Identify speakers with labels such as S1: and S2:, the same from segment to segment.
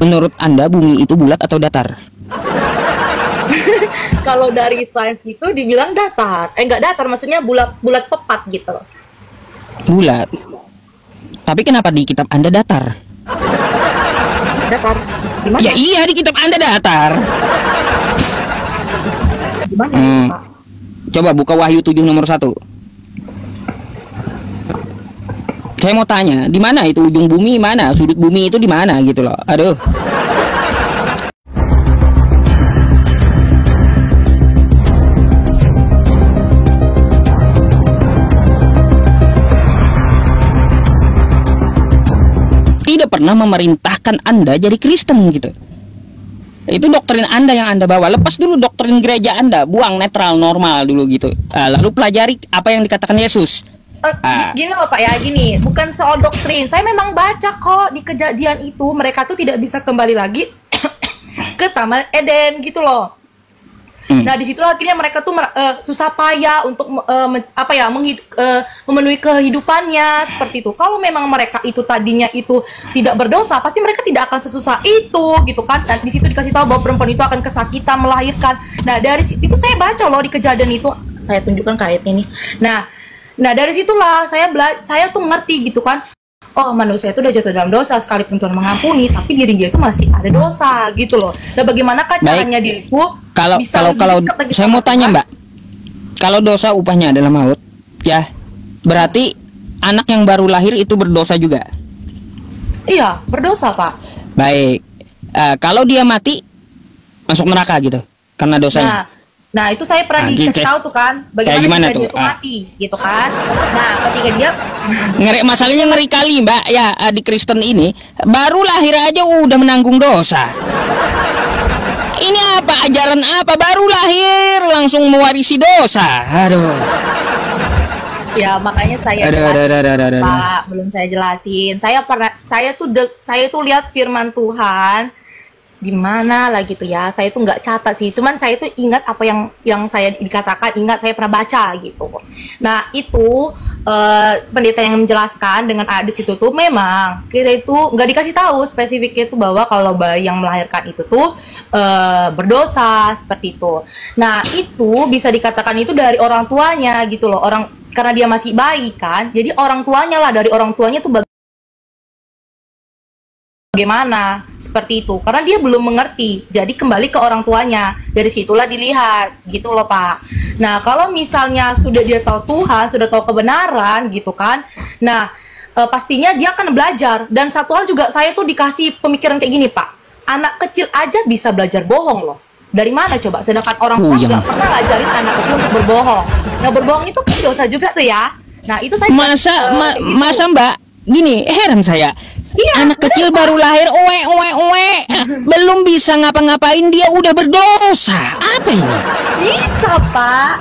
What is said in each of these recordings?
S1: Menurut Anda bumi itu bulat atau datar?
S2: Kalau dari sains itu dibilang datar. Enggak datar, maksudnya bulat pepat gitu.
S1: Bulat. Tapi kenapa di kitab Anda datar?
S2: Datar. Gimana?
S1: Ya iya, di kitab Anda datar.
S2: Gimana? Pak?
S1: Coba buka Wahyu 7 nomor 1. Saya mau tanya, di mana itu ujung bumi, mana sudut bumi itu, di mana gitu loh. Aduh. Tidak pernah memerintahkan Anda jadi Kristen gitu. Itu doktrin Anda yang Anda bawa. Lepas dulu doktrin gereja Anda, buang netral normal dulu gitu. Lalu pelajari apa yang dikatakan Yesus.
S2: Gini loh Pak ya, gini, bukan soal doktrin. Saya memang baca kok di kejadian itu mereka tuh tidak bisa kembali lagi ke Taman Eden gitu loh. Nah disitulah akhirnya mereka tuh susah payah untuk memenuhi kehidupannya seperti itu. Kalau memang mereka itu tadinya itu tidak berdosa, pasti mereka tidak akan sesusah itu gitu kan. Dan di situ dikasih tahu bahwa perempuan itu akan kesakitan melahirkan. Nah dari itu saya baca loh di kejadian itu. Saya tunjukkan ayat ini. Nah dari situlah saya tuh ngerti gitu kan. Oh manusia itu udah jatuh dalam dosa, sekalipun Tuhan mengampuni, tapi diri dia itu masih ada dosa gitu loh. Nah bagaimanakah caranya diriku
S1: kalau saya mau tanya Mbak, kalau dosa upahnya adalah maut, ya berarti anak yang baru lahir itu berdosa juga?
S2: Iya, berdosa Pak.
S1: Baik, kalau dia mati masuk neraka gitu karena dosanya?
S2: Nah itu saya pernah dikasih tahu tuh kan, bagaimana dia itu mati gitu kan. Nah ketika dia
S1: masalahnya ngeri kali Mbak ya, di Kristen ini baru lahir aja udah menanggung dosa. Ini apa, ajaran apa, baru lahir langsung mewarisi dosa. Aduh.
S2: Ya makanya saya jelasin, Pak, belum saya jelasin. Saya tuh lihat firman Tuhan di mana lah gitu ya. Saya tuh nggak catat sih, cuman saya tuh ingat apa yang saya dikatakan, ingat saya pernah baca gitu. Nah itu pendeta yang menjelaskan dengan hadis itu tuh memang kita itu nggak dikasih tahu spesifiknya itu bahwa kalau bayi yang melahirkan itu tuh berdosa seperti itu. Nah itu bisa dikatakan itu dari orang tuanya gitu loh, karena dia masih bayi kan, jadi orang tuanya lah, dari orang tuanya tuh bagaimana seperti itu, karena dia belum mengerti, jadi kembali ke orang tuanya, dari situlah dilihat gitu loh Pak. Nah kalau misalnya sudah dia tahu Tuhan, sudah tahu kebenaran gitu kan, nah pastinya dia akan belajar. Dan satu hal juga, saya tuh dikasih pemikiran kayak gini Pak, anak kecil aja bisa belajar bohong loh. Dari mana coba, sedangkan orang tua nggak pernah ngajarin anak kecil untuk berbohong. Nah berbohong itu kan dosa juga tuh ya. Nah itu saya
S1: masa Mbak gini, heran saya. Iya, anak kecil baru lahir, belum bisa ngapa-ngapain dia udah berdosa. Apa ini?
S2: Bisa Pak.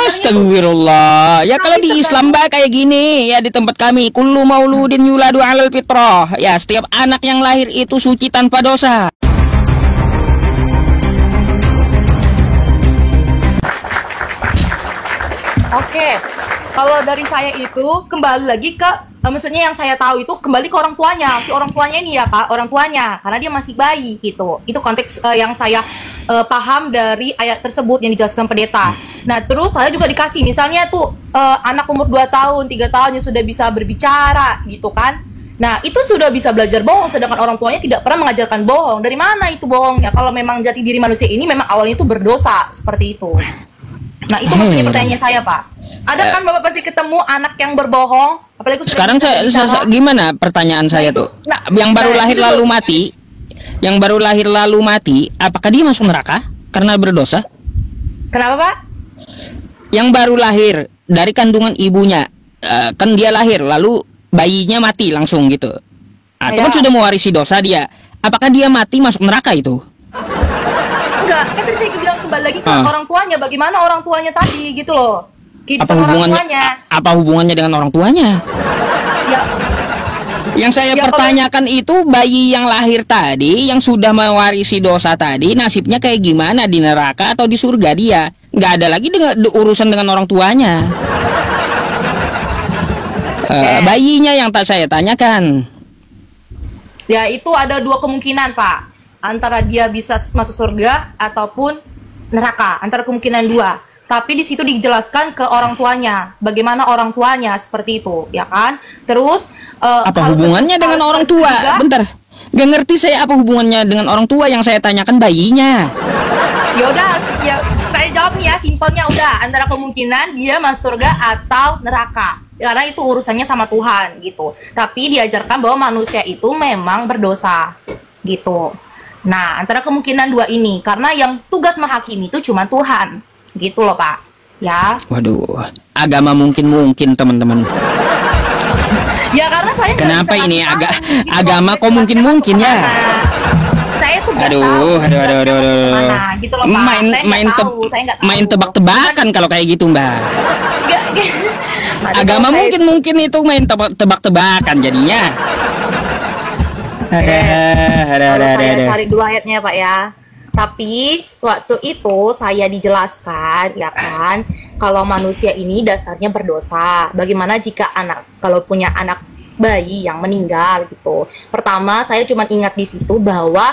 S1: Astagfirullah. Ya kalau di Islam Mbak kayak gini, ya di tempat kami, kullu mauludin yuladu 'alal fitrah. Ya setiap anak yang lahir itu suci tanpa dosa.
S2: Oke. Kalau dari saya itu kembali lagi ke maksudnya yang saya tahu itu kembali ke orang tuanya. Si orang tuanya ini ya Pak, orang tuanya, karena dia masih bayi gitu. Itu konteks yang saya paham dari ayat tersebut yang dijelaskan pendeta. Nah terus saya juga dikasih misalnya tuh anak umur 2 tahun, 3 tahun yang sudah bisa berbicara gitu kan. Nah itu sudah bisa belajar bohong, sedangkan orang tuanya tidak pernah mengajarkan bohong. Dari mana itu bohongnya? Kalau memang jati diri manusia ini memang awalnya itu berdosa seperti itu. Nah itu maksudnya pertanyaannya saya Pak. Ada kan Bapak pasti ketemu anak yang berbohong, apalagi
S1: sekarang gimana pertanyaan saya tuh? Yang baru lahir lalu mati, apakah dia masuk neraka karena berdosa?
S2: Kenapa Pak?
S1: Yang baru lahir dari kandungan ibunya, kan dia lahir lalu bayinya mati langsung gitu. Itu kan sudah mewarisi dosa dia. Apakah dia mati masuk neraka itu?
S2: Enggak, kan tadi saya bilang kembali lagi ke orang tuanya. Bagaimana orang tuanya tadi gitu loh.
S1: Apa hubungannya dengan orang tuanya?
S2: Ya.
S1: Yang saya pertanyakan itu bayi yang lahir tadi, yang sudah mewarisi dosa tadi, nasibnya kayak gimana, di neraka atau di surga dia? Nggak ada lagi urusan dengan orang tuanya. Bayinya yang tak saya tanyakan.
S2: Ya itu ada dua kemungkinan Pak, antara dia bisa masuk surga ataupun neraka, antara kemungkinan dua. Tapi di situ dijelaskan ke orang tuanya, bagaimana orang tuanya seperti itu, ya kan? Terus
S1: Apa hubungannya dengan orang tua?
S2: juga,
S1: Bentar, gak ngerti saya apa hubungannya dengan orang tua, yang saya tanyakan bayinya.
S2: ya udah, ya saya jawab nih ya, simpelnya udah antara kemungkinan dia masuk surga atau neraka. Karena itu urusannya sama Tuhan gitu. Tapi diajarkan bahwa manusia itu memang berdosa gitu. Nah, antara kemungkinan dua ini, karena yang tugas menghakimi itu cuma Tuhan. Gitu loh, Pak. Ya.
S1: Waduh, agama mungkin teman-teman.
S2: Ya karena saya nggak
S1: Kenapa
S2: bisa
S1: ini
S2: ngasih tahu, gitu
S1: agama
S2: loh,
S1: kok mungkin
S2: masuk
S1: ya?
S2: kemana. Saya tuh nggak
S1: Aduh,
S2: tahu.
S1: aduh.
S2: Kemana, gitu loh, Pak.
S1: Main
S2: Saya nggak
S1: main
S2: tahu, saya nggak tahu.
S1: main tebak-tebakan kalau kayak gitu, Mbak.
S2: Nggak. Aduh,
S1: Agama
S2: kalau saya-
S1: mungkin itu main tebak-tebakan jadinya.
S2: Kalau saya cari dulu ayatnya Pak ya. Tapi waktu itu saya dijelaskan ya kan, kalau manusia ini dasarnya berdosa. Bagaimana jika kalau punya anak bayi yang meninggal gitu. Pertama saya cuma ingat di situ bahwa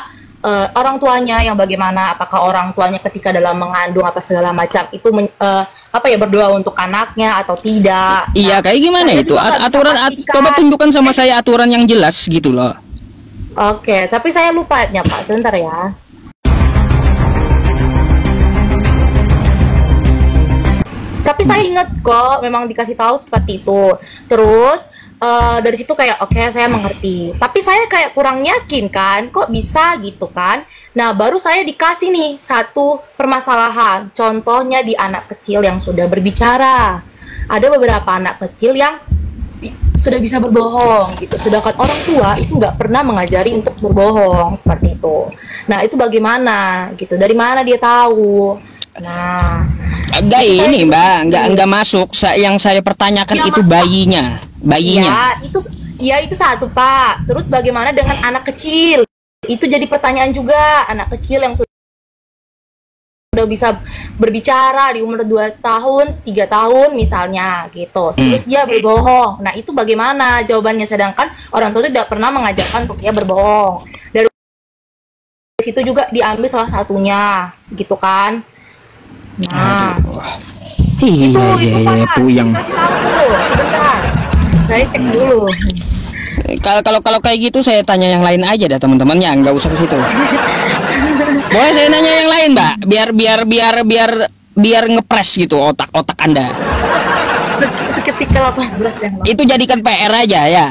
S2: orang tuanya yang bagaimana, apakah orang tuanya ketika dalam mengandung apa segala macam itu berdoa untuk anaknya atau tidak.
S1: Iya, kayak gimana
S2: saya
S1: itu?
S2: juga nggak bisa
S1: Aturan
S2: pastikan.
S1: coba tunjukkan sama saya aturan yang jelas gitu loh.
S2: Oke, tapi saya lupa ayatnya Pak, sebentar ya. Tapi saya ingat kok, memang dikasih tahu seperti itu. Terus dari situ kayak oke, saya mengerti. Tapi saya kayak kurang yakin kan, kok bisa gitu kan. Nah baru saya dikasih nih satu permasalahan. Contohnya di anak kecil yang sudah berbicara. Ada beberapa anak kecil yang sudah bisa berbohong gitu. Sedangkan orang tua itu nggak pernah mengajari untuk berbohong seperti itu. Nah itu bagaimana gitu? Dari mana dia tahu? Nah,
S1: Enggak ini Mbak, enggak masuk. Yang saya pertanyakan
S2: Ya,
S1: itu
S2: Mas,
S1: bayinya.
S2: ya itu satu Pak. Terus bagaimana dengan anak kecil? Itu jadi pertanyaan juga. Anak kecil yang sudah bisa berbicara di umur 2 tahun, 3 tahun misalnya gitu. Terus dia berbohong. Nah, itu bagaimana jawabannya? Sedangkan orang tua tidak pernah mengajarkan untuk dia berbohong. Dari situ juga diambil salah satunya, gitu kan. Nah,
S1: Iya,
S2: Pak.
S1: puyeng.
S2: Kasih tahu dulu, sebentar. Saya cek dulu.
S1: Kalau kayak gitu saya tanya yang lain aja dah teman-temannya, nggak usah ke situ. Boleh saya nanya yang lain, Mbak? Biar ngepres gitu otak Anda.
S2: Seketika 18 yang lalu.
S1: Itu jadikan PR aja ya.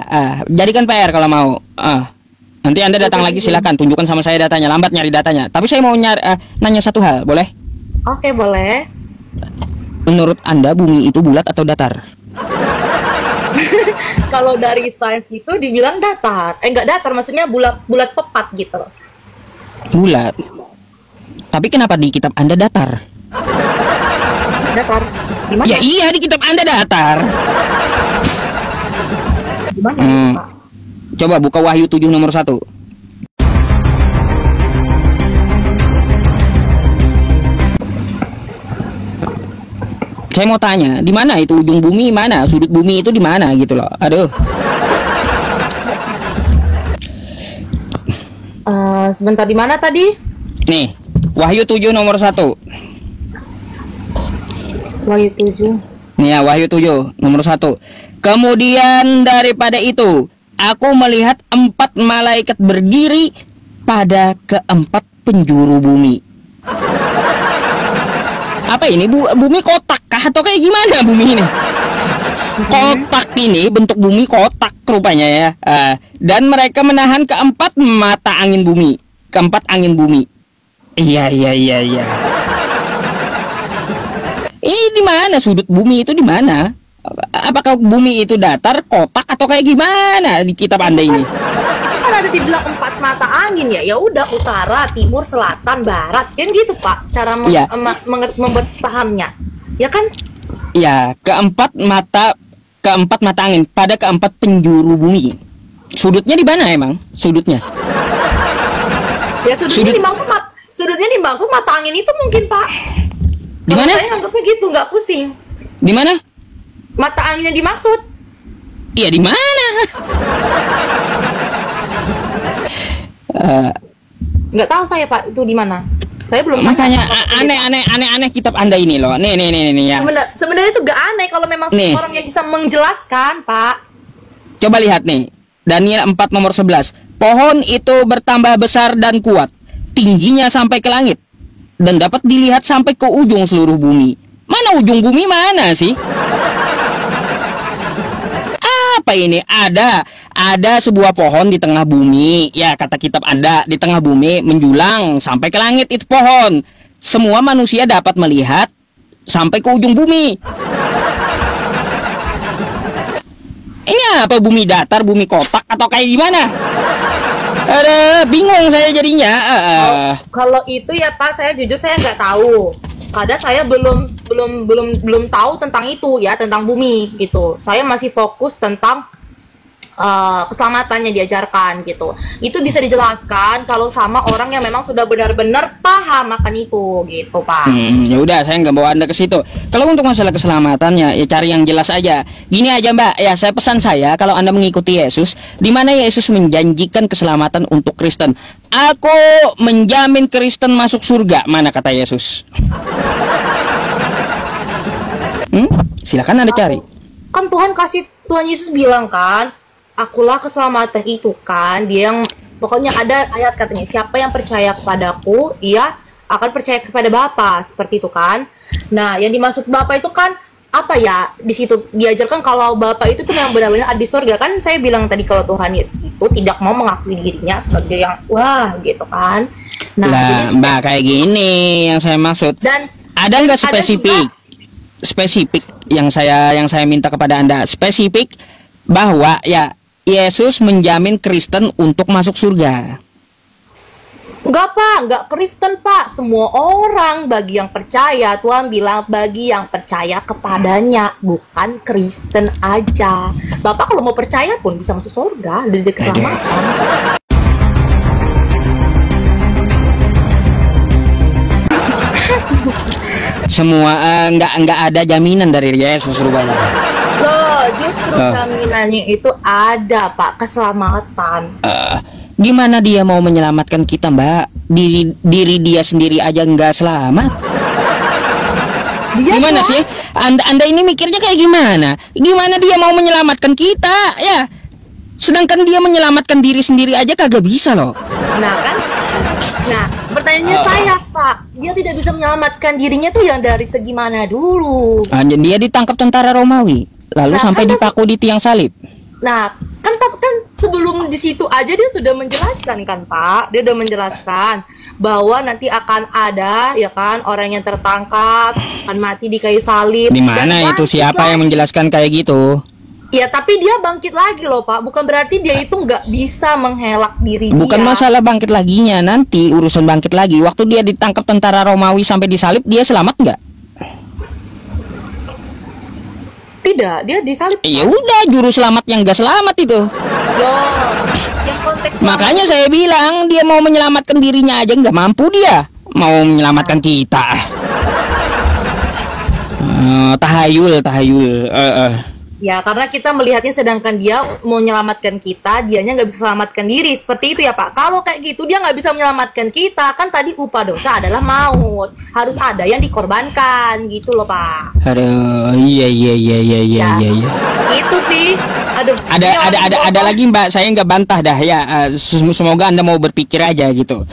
S1: Jadikan PR kalau mau. Nanti Anda datang lagi, silakan tunjukkan sama saya datanya. Lambat nyari datanya. Tapi saya mau nanya satu hal, boleh?
S2: Oke, boleh.
S1: Menurut Anda bumi itu bulat atau datar?
S2: Kalau dari sains itu dibilang datar. Enggak datar, maksudnya bulat pepat gitu.
S1: Bulat. Tapi kenapa di kitab Anda datar?
S2: Datar. Gimana?
S1: Ya iya, di kitab Anda datar.
S2: Gimana? Pak?
S1: Coba buka Wahyu 7 nomor 1. Saya mau tanya, di mana itu ujung bumi, mana sudut bumi itu, di mana gitu loh. Aduh.
S2: Sebentar, di mana tadi?
S1: Nih, Wahyu 7 nomor 1.
S2: Wahyu 7.
S1: Nih ya, Wahyu 7 nomor 1. Kemudian daripada itu, aku melihat 4 malaikat berdiri pada keempat penjuru bumi. Apa ini? Bumi kotak kah atau kayak gimana bumi ini? Kotak ini, bentuk bumi kotak rupanya ya. Dan mereka menahan keempat mata angin bumi. Keempat angin bumi. Iya. Ini di mana sudut bumi itu, di mana? Apakah bumi itu datar, kotak atau kayak gimana di kitab Anda ini?
S2: Itu kan ada dibilang 4 mata angin ya. Ya udah, utara, timur, selatan, barat. Kan gitu, Pak. Cara
S1: Iya.
S2: membuat pahamnya. Ya kan?
S1: Ya, keempat mata angin pada keempat penjuru bumi. Sudutnya di mana emang? Sudutnya?
S2: Ya sudutnya dimaksud mata angin itu mungkin, Pak.
S1: Di mana?
S2: Kalau saya anggapnya gitu, nggak pusing.
S1: Di mana?
S2: Mata anginnya dimaksud.
S1: Iya, di mana? Eh,
S2: Nggak tahu saya Pak itu di mana. Saya belum
S1: makanya
S2: tanya.
S1: aneh kitab Anda ini loh. Nih ya.
S2: Sebenarnya itu gak aneh kalau memang
S1: Nih.
S2: orang yang bisa menjelaskan, Pak.
S1: Coba lihat nih. Daniel 4 nomor 11. Pohon itu bertambah besar dan kuat, tingginya sampai ke langit, dan dapat dilihat sampai ke ujung seluruh bumi. Mana ujung bumi mana sih? Apa ini? Ada sebuah pohon di tengah bumi. Ya, kata kitab Anda, di tengah bumi menjulang sampai ke langit itu pohon. Semua manusia dapat melihat sampai ke ujung bumi. Ini apa, bumi datar, bumi kotak, atau kayak gimana? Ada bingung saya jadinya.
S2: Kalau itu ya Pak, saya jujur saya nggak tahu. Kadang saya belum tahu tentang itu ya, tentang bumi gitu. Saya masih fokus tentang keselamatannya diajarkan gitu. Itu bisa dijelaskan kalau sama orang yang memang sudah benar-benar paham akan itu gitu Pak.
S1: Ya udah, saya nggak bawa Anda ke situ. Kalau untuk masalah keselamatannya, ya cari yang jelas aja. Gini aja Mbak, ya saya pesan saya kalau Anda mengikuti Yesus, di mana Yesus menjanjikan keselamatan untuk Kristen. Aku menjamin Kristen masuk surga. Mana kata Yesus? Silakan Anda cari.
S2: Kan Tuhan Yesus bilang kan, akulah keselamatan itu kan. Dia yang pokoknya ada ayat katanya, siapa yang percaya kepadaku, ia akan percaya kepada Bapa, seperti itu kan. Nah, yang dimaksud Bapa itu kan apa ya? Di situ diajarkan kalau Bapa itu tuh yang benar-benar ada di surga kan. Saya bilang tadi kalau Tuhan Yesus itu tidak mau mengakui dirinya sebagai yang wah gitu kan. Nah,
S1: lah Mbak, kayak gini yang saya maksud.
S2: Dan
S1: ada nggak spesifik yang saya minta kepada Anda, spesifik bahwa ya Yesus menjamin Kristen untuk masuk surga.
S2: Enggak Pak, enggak Kristen Pak. Semua orang, bagi yang percaya. Tuhan bilang bagi yang percaya kepadanya, bukan Kristen aja. Bapak kalau mau percaya pun bisa masuk surga dari keselamatan.
S1: Semua nggak ada jaminan dari Yesus rupanya.
S2: Loh, justru jaminannya itu ada Pak, keselamatan.
S1: Gimana dia mau menyelamatkan kita Mbak? Diri dia sendiri aja nggak selamat. Gimana sih? Anda ini mikirnya kayak gimana? Gimana dia mau menyelamatkan kita ya? Sedangkan dia menyelamatkan diri sendiri aja kagak bisa loh.
S2: Nah kan, nah pertanyaannya saya Pak, dia tidak bisa menyelamatkan dirinya tuh yang dari segi mana dulu?
S1: Dia ditangkap tentara Romawi, lalu sampai dipaku di tiang salib.
S2: Nah kan sebelum di situ aja dia sudah menjelaskan kan Pak, dia sudah menjelaskan bahwa nanti akan ada ya kan orang yang tertangkap akan mati di kayu salib.
S1: Di mana itu, siapa yang menjelaskan kayak gitu?
S2: Ya tapi dia bangkit lagi loh Pak, bukan berarti dia itu nggak bisa menghelak diri.
S1: Bukan masalah bangkit laginya, nanti urusan bangkit lagi. Waktu dia ditangkap tentara Romawi sampai disalib, dia selamat nggak?
S2: Tidak, dia disalib.
S1: Ya udah, juru selamat yang nggak selamat itu.
S2: Loh, yang konteks
S1: makanya saya bilang dia mau menyelamatkan dirinya aja nggak mampu, dia mau menyelamatkan kita. Tahayul.
S2: Ya, karena kita melihatnya sedangkan dia mau menyelamatkan kita, dianya nggak bisa selamatkan diri. Seperti itu ya Pak. Kalau kayak gitu dia nggak bisa menyelamatkan kita. Kan tadi upah dosa adalah maut. Harus ada yang dikorbankan gitu loh Pak.
S1: Aduh, iya.
S2: Itu sih. Aduh.
S1: Ada lagi Mbak, saya nggak bantah dah ya. Semoga Anda mau berpikir aja gitu.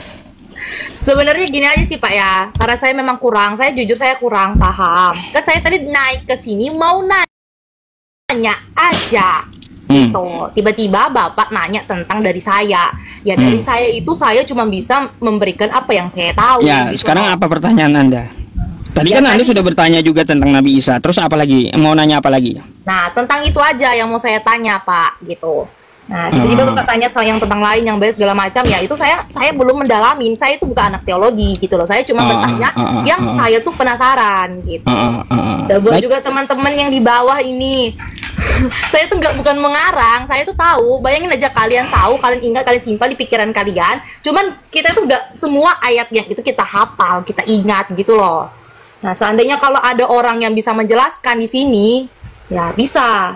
S2: Sebenarnya gini aja sih Pak ya. Karena saya memang jujur saya kurang paham. Kan saya tadi naik ke sini mau nanya aja gitu. Tiba-tiba Bapak nanya tentang dari saya. Ya dari saya itu saya cuma bisa memberikan apa yang saya tahu.
S1: Ya,
S2: gitu.
S1: sekarang apa pertanyaan Anda? Tadi kan Anda sudah bertanya juga tentang Nabi Isa. Terus apa lagi? Mau nanya apa lagi?
S2: Nah, tentang itu aja yang mau saya tanya Pak gitu. Nah, tiba-tiba Bapak tanya soal yang tentang lain yang bahas segala macam, ya itu saya belum mendalamin. Saya itu bukan anak teologi gitu loh. Saya cuma bertanya yang saya tuh penasaran gitu. Dan buat juga teman-teman yang di bawah ini, saya tuh bukan mengarang, saya tuh tahu. Bayangin aja kalian tahu, kalian ingat, kalian simpan di pikiran kalian. Cuman kita tuh nggak semua ayat yang itu kita hafal, kita ingat gitu loh. Nah, seandainya kalau ada orang yang bisa menjelaskan di sini, ya bisa.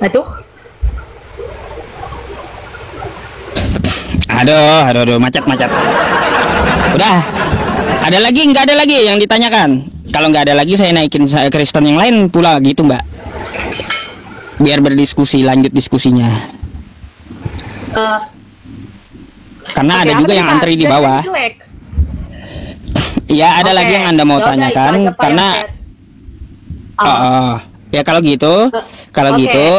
S2: Aduh.
S1: Aduh, macet. Udah. Ada lagi? Nggak ada lagi yang ditanyakan? Kalau nggak ada lagi, saya naikin Kristen yang lain pula gitu, Mbak. Biar berdiskusi, lanjut diskusinya. Karena ada juga yang antri di bawah. Iya, ada lagi yang Anda mau tanyakan karena ya kalau gitu,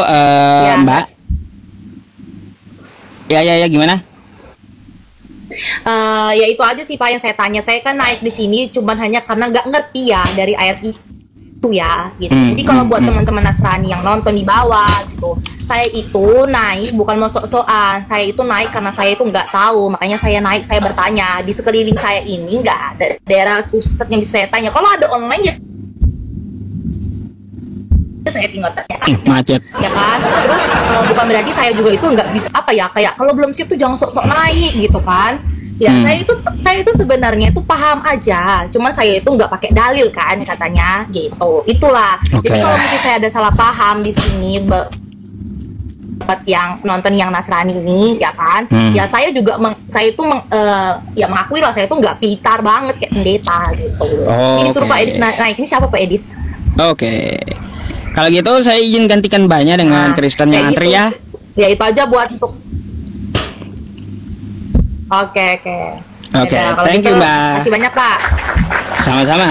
S2: Ya.
S1: Mbak. Ya gimana?
S2: Ya itu aja sih Pak yang saya tanya. Saya kan naik di sini cuman hanya karena nggak ngerti ya dari ayat itu ya gitu. Jadi kalau buat teman-teman Nasrani yang nonton di bawah gitu, saya itu naik bukan mau sok-sokan. Saya itu naik karena saya itu nggak tahu, makanya saya naik, saya bertanya. Di sekeliling saya ini nggak ada daerah ustadz yang bisa saya tanya. Kalau ada online ya saya tinggal tanya,
S1: Macet.
S2: ya kan. Terus bukan berarti saya juga itu nggak bisa apa ya, kayak kalau belum siap tuh jangan sok-sok naik gitu kan. Ya saya itu sebenarnya itu paham aja, cuman saya itu nggak pakai dalil kan katanya gitu. Itulah. Jadi kalau mungkin saya ada salah paham di sini buat yang nonton yang Nasrani ini ya kan, ya saya juga ya mengakui lah saya itu nggak pintar banget kayak pendeta gitu. Ini suruh Pak Edis naik. Ini siapa Pak Edis?
S1: Oke. Kalau gitu saya izin gantikan banyak dengan Kristen yang antri
S2: gitu.
S1: ya.
S2: Ya itu aja buat untuk. Oke.
S1: Thank you, Mbak.
S2: Terima kasih banyak Pak.
S1: Sama-sama.